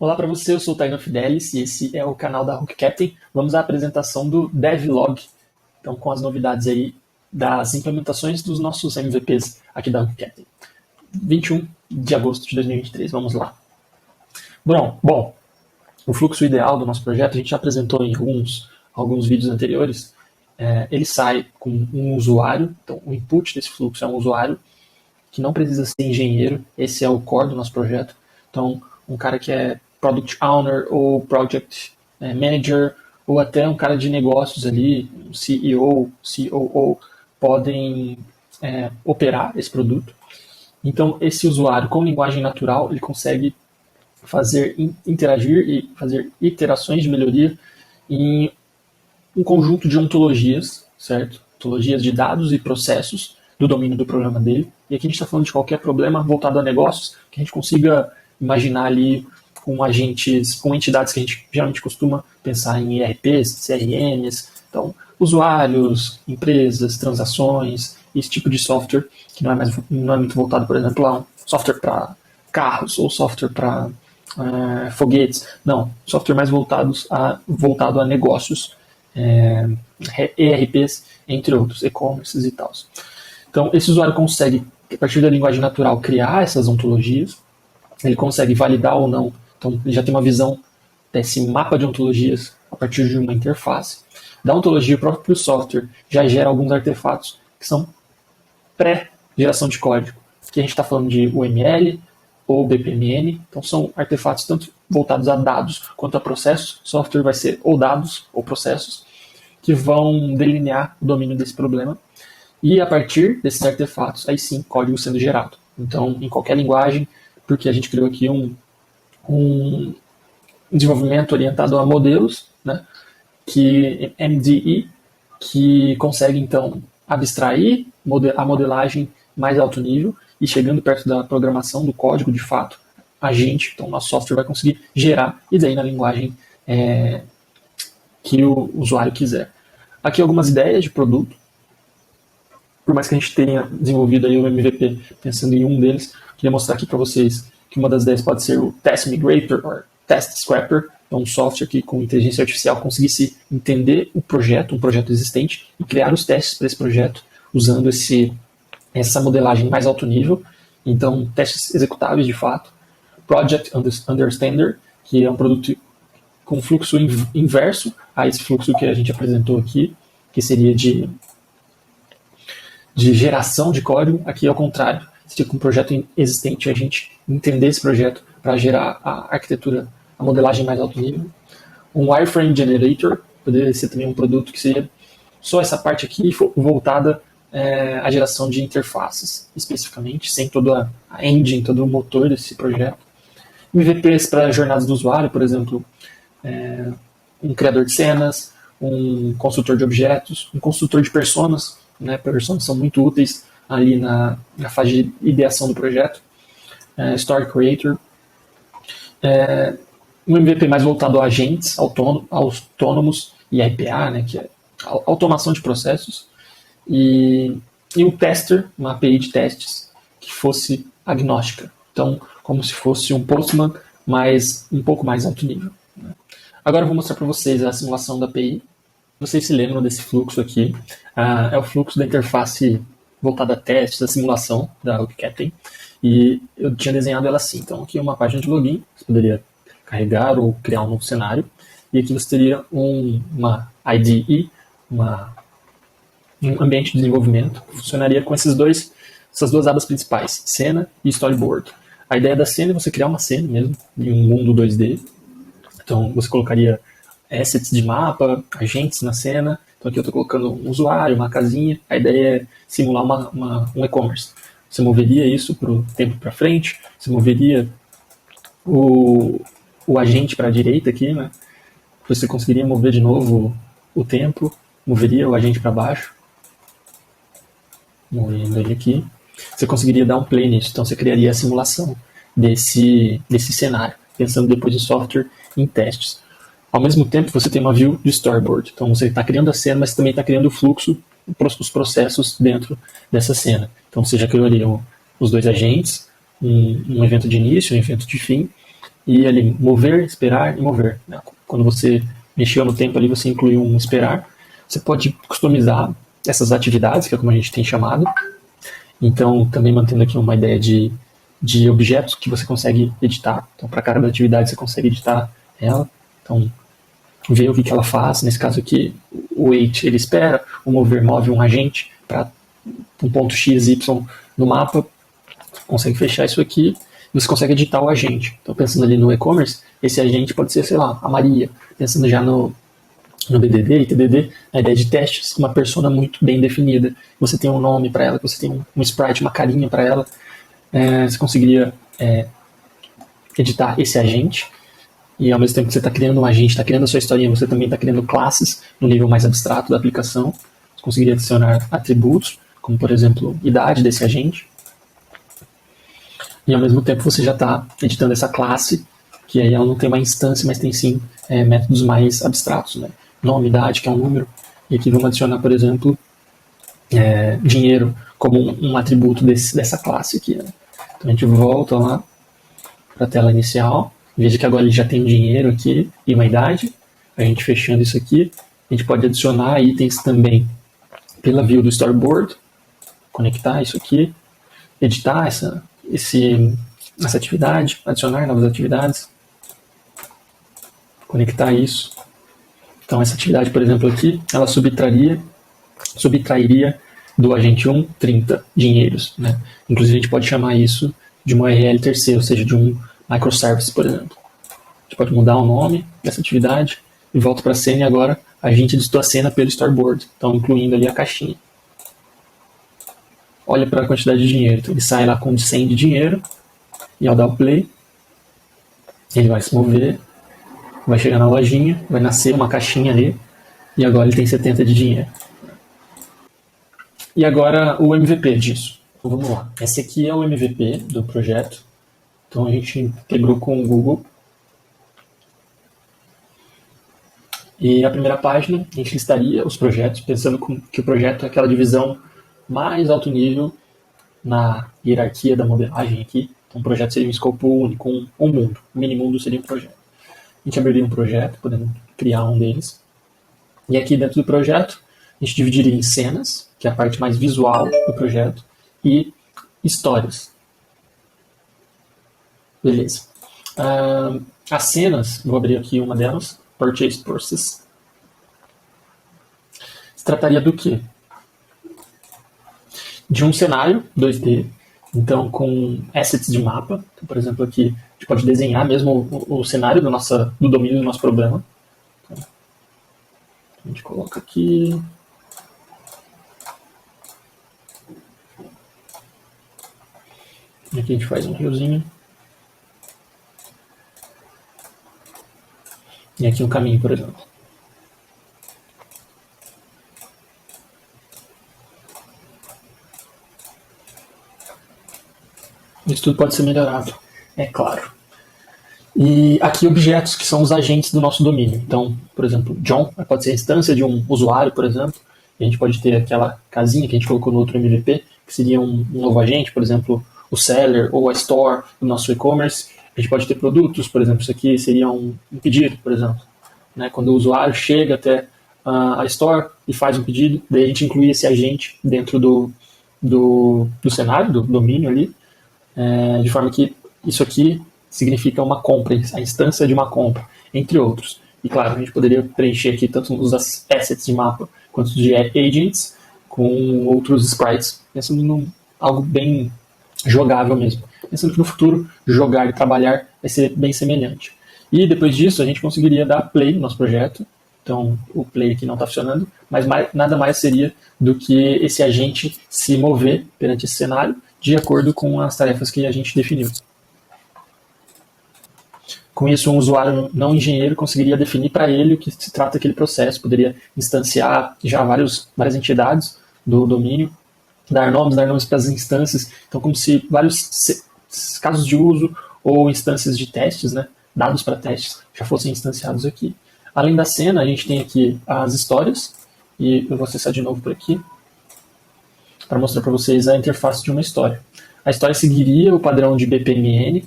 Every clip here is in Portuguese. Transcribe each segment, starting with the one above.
Olá para você, eu sou o Taino Fidelis e esse é o canal da Hook Captain. Vamos à apresentação do Devlog, então com as novidades aí das implementações dos nossos MVPs aqui da Hook Captain. 21 de agosto de 2023, vamos lá. Bom, o fluxo ideal do nosso projeto a gente já apresentou em alguns vídeos anteriores. Ele sai com um usuário, então o input desse fluxo é um usuário que não precisa ser engenheiro, esse é o core do nosso projeto. Então, um cara que é Product Owner ou Project Manager, ou até um cara de negócios ali, um CEO, COO, podem operar esse produto. Então, esse usuário com linguagem natural, ele consegue interagir e fazer iterações de melhoria em um conjunto de ontologias, certo? Ontologias de dados e processos do domínio do programa dele. E aqui a gente está falando de qualquer problema voltado a negócios, que a gente consiga imaginar ali com agentes, com entidades que a gente geralmente costuma pensar em ERPs, CRMs, então usuários, empresas, transações, esse tipo de software que não é muito voltado, por exemplo, a um software para carros ou software para foguetes, não, software mais voltado a negócios, ERPs, entre outros, e-commerces e tal. Então, esse usuário consegue, a partir da linguagem natural, criar essas ontologias, ele consegue validar ou não, então ele já tem uma visão desse mapa de ontologias a partir de uma interface. Da ontologia, o próprio software já gera alguns artefatos que são pré-geração de código, que a gente está falando de UML ou BPMN, então são artefatos tanto voltados a dados quanto a processos. Software vai ser ou dados ou processos que vão delinear o domínio desse problema. E a partir desses artefatos, aí sim, código sendo gerado. Então, em qualquer linguagem, porque a gente criou aqui um desenvolvimento orientado a modelos, né, que MDE, que consegue, então, abstrair a modelagem mais alto nível e chegando perto da programação do código, de fato, a gente, então, nosso software vai conseguir gerar, e daí na linguagem que o usuário quiser. Aqui algumas ideias de produto. Por mais que a gente tenha desenvolvido aí o MVP pensando em um deles, queria mostrar aqui para vocês que uma das ideias pode ser o Test Migrator ou Test Scrapper, é um software que com inteligência artificial conseguisse entender um projeto existente e criar os testes para esse projeto usando essa modelagem mais alto nível. Então, testes executáveis de fato. Project Understander, que é um produto com fluxo inverso a esse fluxo que a gente apresentou aqui, que seria de geração de código. Aqui ao contrário, seria com um projeto existente a gente entender esse projeto para gerar a arquitetura, a modelagem mais alto nível. Um Wireframe Generator, poderia ser também um produto que seria só essa parte aqui voltada à geração de interfaces, especificamente, sem toda a engine, todo o motor desse projeto. MVPs para jornadas do usuário, por exemplo, um criador de cenas, um construtor de objetos, um construtor de personas, né, personas são muito úteis ali na fase de ideação do projeto. Story Creator, um MVP mais voltado a agentes autônomos e IPA, né, que é automação de processos, e um tester, uma API de testes que fosse agnóstica, então como se fosse um Postman, mas um pouco mais alto nível, né. Agora eu vou mostrar para vocês a simulação da API. Vocês se lembram desse fluxo aqui? É o fluxo da interface voltada a testes, a simulação da Hook Captain. E eu tinha desenhado ela assim. Então aqui é uma página de login, você poderia carregar ou criar um novo cenário. E aqui você teria uma IDE, um ambiente de desenvolvimento, que funcionaria com essas duas abas principais, cena e storyboard. A ideia da cena é você criar uma cena mesmo, em um mundo 2D. Então você colocaria assets de mapa, agentes na cena. Então aqui eu estou colocando um usuário, uma casinha. A ideia é simular um e-commerce. Você moveria isso para o tempo para frente, você moveria o agente para a direita aqui, né? Você conseguiria mover de novo o tempo, moveria o agente para baixo, movendo ele aqui. Você conseguiria dar um play nisso, então você criaria a simulação desse cenário, pensando depois em software em testes. Ao mesmo tempo, você tem uma view de storyboard. Então, você está criando a cena, mas também está criando o fluxo, os processos dentro dessa cena. Então, você já criaria os dois agentes, um evento de início, um evento de fim, e ali mover, esperar e mover, né? Quando você mexeu no tempo ali, você incluiu um esperar. Você pode customizar essas atividades, que é como a gente tem chamado. Então, também mantendo aqui uma ideia de objetos que você consegue editar. Então, para cada atividade, você consegue editar ela. Então, ver o que ela faz. Nesse caso aqui, o wait ele espera, o mover move um agente para um ponto x, y no mapa. Consegue fechar isso aqui e você consegue editar o agente. Então, pensando ali no e-commerce, esse agente pode ser, sei lá, a Maria. Pensando já no BDD e TDD, a ideia de testes, uma persona muito bem definida. Você tem um nome para ela, você tem um sprite, uma carinha para ela. Você conseguiria editar esse agente. E ao mesmo tempo que você está criando um agente, está criando a sua historinha, você também está criando classes no nível mais abstrato da aplicação. Você conseguiria adicionar atributos, como por exemplo, idade desse agente. E ao mesmo tempo você já está editando essa classe, que aí ela não tem uma instância, mas tem sim métodos mais abstratos, né? Nome, idade, que é um número. E aqui vamos adicionar, por exemplo, dinheiro como um atributo dessa classe aqui, né? Então a gente volta lá para a tela inicial. Veja que agora ele já tem dinheiro aqui e uma idade. A gente fechando isso aqui, a gente pode adicionar itens também pela view do storyboard, conectar isso aqui, editar essa atividade, adicionar novas atividades, conectar isso. Então essa atividade, por exemplo, aqui, ela subtrairia do agente 1 30 dinheiros, né? Inclusive a gente pode chamar isso de uma URL terceira, ou seja, de um microservice, por exemplo. A gente pode mudar o nome dessa atividade e volta para a cena e agora a gente editou a cena pelo storyboard, então incluindo ali a caixinha. Olha para a quantidade de dinheiro, então ele sai lá com 100 de dinheiro e ao dar o play, ele vai se mover, vai chegar na lojinha, vai nascer uma caixinha ali e agora ele tem 70 de dinheiro. E agora o MVP disso. Então vamos lá. Esse aqui é o MVP do projeto. Então a gente integrou com o Google. E a primeira página, a gente listaria os projetos, pensando que o projeto é aquela divisão mais alto nível na hierarquia da modelagem aqui. Então o projeto seria um escopo único, um mundo. O mini mundo seria um projeto. A gente abriria um projeto, podemos criar um deles. E aqui dentro do projeto, a gente dividiria em cenas, que é a parte mais visual do projeto, e histórias. Beleza. As cenas, vou abrir aqui uma delas, Purchase Process. Se trataria do quê? De um cenário 2D, então com assets de mapa. Então, por exemplo, aqui a gente pode desenhar mesmo o cenário do domínio do nosso problema. Então, a gente coloca aqui. E aqui a gente faz um riozinho. E aqui um caminho, por exemplo. Isso tudo pode ser melhorado, é claro. E aqui objetos que são os agentes do nosso domínio. Então, por exemplo, John pode ser a instância de um usuário, por exemplo. E a gente pode ter aquela casinha que a gente colocou no outro MVP, que seria um novo agente, por exemplo, o seller ou a store do nosso e-commerce. A gente pode ter produtos, por exemplo, isso aqui seria um pedido, por exemplo. Né? Quando o usuário chega até a store e faz um pedido, daí a gente inclui esse agente dentro do cenário, do domínio ali, de forma que isso aqui significa uma compra, a instância de uma compra, entre outros. E claro, a gente poderia preencher aqui tanto os assets de mapa quanto de agents com outros sprites, pensando em algo bem jogável mesmo. Pensando que no futuro, jogar e trabalhar vai ser bem semelhante. E depois disso, a gente conseguiria dar play no nosso projeto. Então, o play aqui não está funcionando, mas nada mais seria do que esse agente se mover perante esse cenário de acordo com as tarefas que a gente definiu. Com isso, um usuário não engenheiro conseguiria definir para ele o que se trata daquele processo, poderia instanciar já várias entidades do domínio, dar nomes para as instâncias, então como se vários casos de uso ou instâncias de testes, né, dados para testes, já fossem instanciados aqui. Além da cena, a gente tem aqui as histórias, e eu vou acessar de novo por aqui, para mostrar para vocês a interface de uma história. A história seguiria o padrão de BPMN,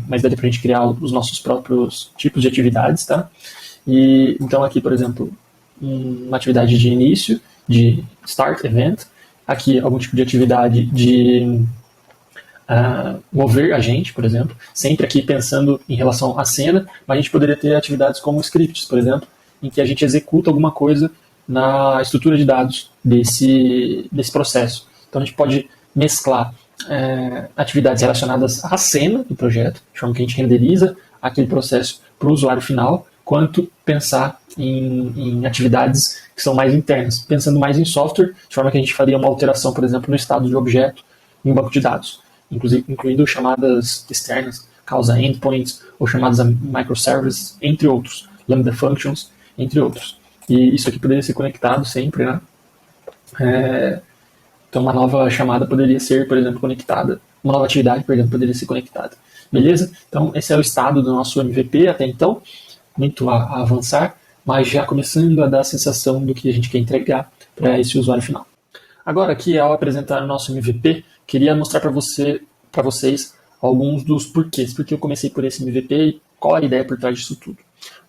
mas daria para a gente criar os nossos próprios tipos de atividades, tá? E então aqui, por exemplo, uma atividade de início, de start event, aqui algum tipo de atividade de mover a gente, por exemplo, sempre aqui pensando em relação à cena, mas a gente poderia ter atividades como scripts, por exemplo, em que a gente executa alguma coisa na estrutura de dados desse processo. Então a gente pode mesclar atividades relacionadas à cena do projeto, de forma que a gente renderiza aquele processo para o usuário final, quanto pensar em atividades que são mais internas, pensando mais em software, de forma que a gente faria uma alteração, por exemplo, no estado de objeto em um banco de dados, incluindo chamadas externas, causa endpoints, ou chamadas microservices, entre outros, lambda functions, entre outros. E isso aqui poderia ser conectado sempre, né? Então uma nova chamada poderia ser, por exemplo, conectada, uma nova atividade, por exemplo, poderia ser conectada. Beleza? Então esse é o estado do nosso MVP até então, muito a avançar, mas já começando a dar a sensação do que a gente quer entregar para esse usuário final. Agora aqui, ao apresentar o nosso MVP, queria mostrar para vocês alguns dos porquês, porque eu comecei por esse MVP e qual a ideia por trás disso tudo.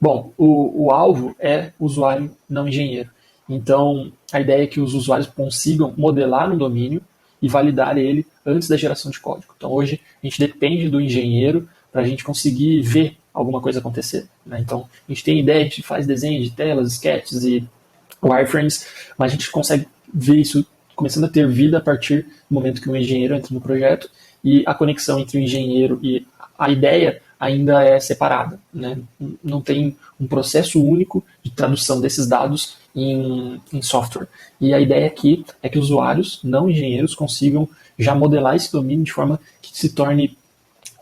Bom, o alvo é o usuário não engenheiro. Então, a ideia é que os usuários consigam modelar um domínio e validar ele antes da geração de código. Então, hoje, a gente depende do engenheiro para a gente conseguir ver alguma coisa acontecer, né? Então, a gente tem ideia, a gente faz desenho de telas, sketches e wireframes, mas a gente consegue ver isso começando a ter vida a partir do momento que o engenheiro entra no projeto, e a conexão entre o engenheiro e a ideia ainda é separada, né? Não tem um processo único de tradução desses dados em software. E a ideia aqui é que usuários não engenheiros consigam já modelar esse domínio de forma que se torne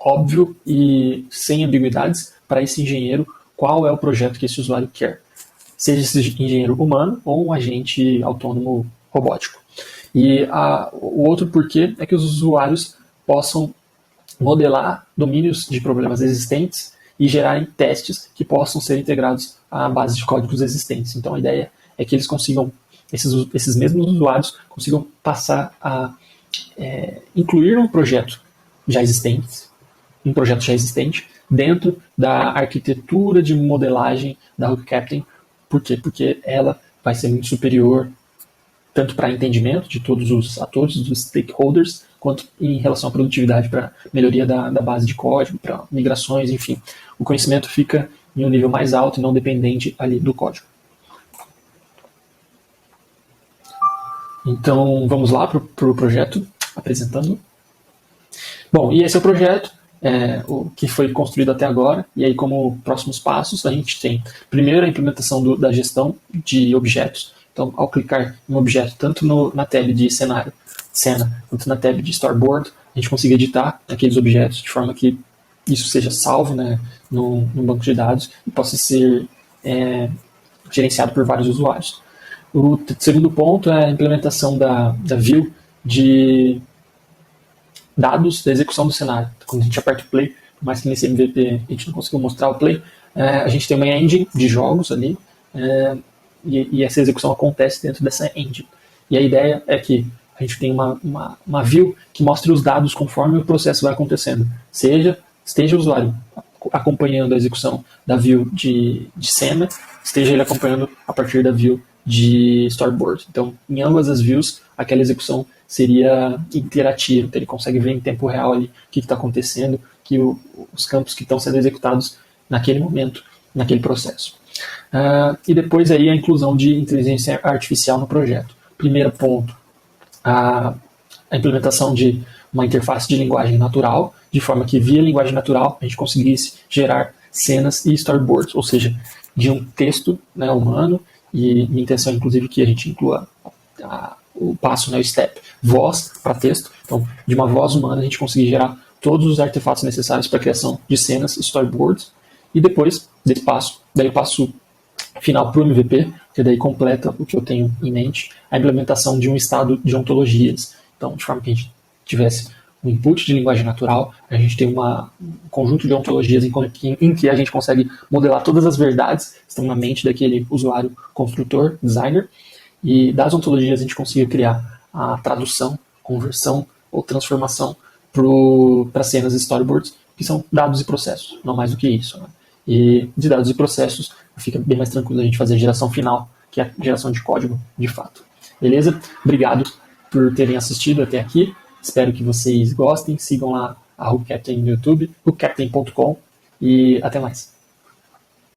óbvio e sem ambiguidades para esse engenheiro qual é o projeto que esse usuário quer, seja esse engenheiro humano ou um agente autônomo robótico. E o outro porquê é que os usuários possam modelar domínios de problemas existentes e gerarem testes que possam ser integrados à base de códigos existentes. Então a ideia é que eles consigam, esses mesmos usuários consigam passar a incluir um projeto já existente dentro da arquitetura de modelagem da Hook Captain. Por quê? Porque ela vai ser muito superior tanto para entendimento de todos os atores, dos stakeholders, quanto em relação à produtividade para melhoria da base de código, para migrações, enfim. O conhecimento fica em um nível mais alto e não dependente ali do código. Então, vamos lá para o projeto, apresentando. Bom, e esse é o projeto, o que foi construído até agora, e aí como próximos passos, a gente tem, primeiro, a implementação da gestão de objetos. Então, ao clicar em um objeto, tanto na tab de cena, quanto na tab de storyboard, a gente consegue editar aqueles objetos de forma que isso seja salvo, né, no banco de dados e possa ser gerenciado por vários usuários. O segundo ponto é a implementação da view de dados da execução do cenário. Quando a gente aperta o play, por mais que nesse MVP a gente não conseguiu mostrar o play, a gente tem uma engine de jogos ali, e essa execução acontece dentro dessa engine. E a ideia é que a gente tem uma view que mostre os dados conforme o processo vai acontecendo. Esteja o usuário acompanhando a execução da view de cena, esteja ele acompanhando a partir da view de storyboard. Então, em ambas as views, aquela execução seria interativa. Então, ele consegue ver em tempo real ali o que está acontecendo, os campos que estão sendo executados naquele momento, naquele processo. E depois aí a inclusão de inteligência artificial no projeto. Primeiro ponto, a implementação de uma interface de linguagem natural, de forma que via linguagem natural a gente conseguisse gerar cenas e storyboards, ou seja, de um texto, né, humano, e minha intenção inclusive que a gente inclua o passo, né, o step, voz para texto. Então, de uma voz humana a gente conseguir gerar todos os artefatos necessários para a criação de cenas e storyboards, e depois desse passo, daí o passo final para o MVP, que daí completa o que eu tenho em mente, a implementação de um estado de ontologias. Então, de forma que a gente tivesse um input de linguagem natural, a gente tem um conjunto de ontologias em que a gente consegue modelar todas as verdades que estão na mente daquele usuário construtor, designer, e das ontologias a gente consegue criar a tradução, conversão ou transformação para cenas e storyboards, que são dados e processos, não mais do que isso. Né? E de dados e processos fica bem mais tranquilo a gente fazer a geração final, que é a geração de código de fato. Beleza? Obrigado por terem assistido até aqui. Espero que vocês gostem. Sigam lá a Hookcaptain no YouTube, hookcaptain.com, e até mais.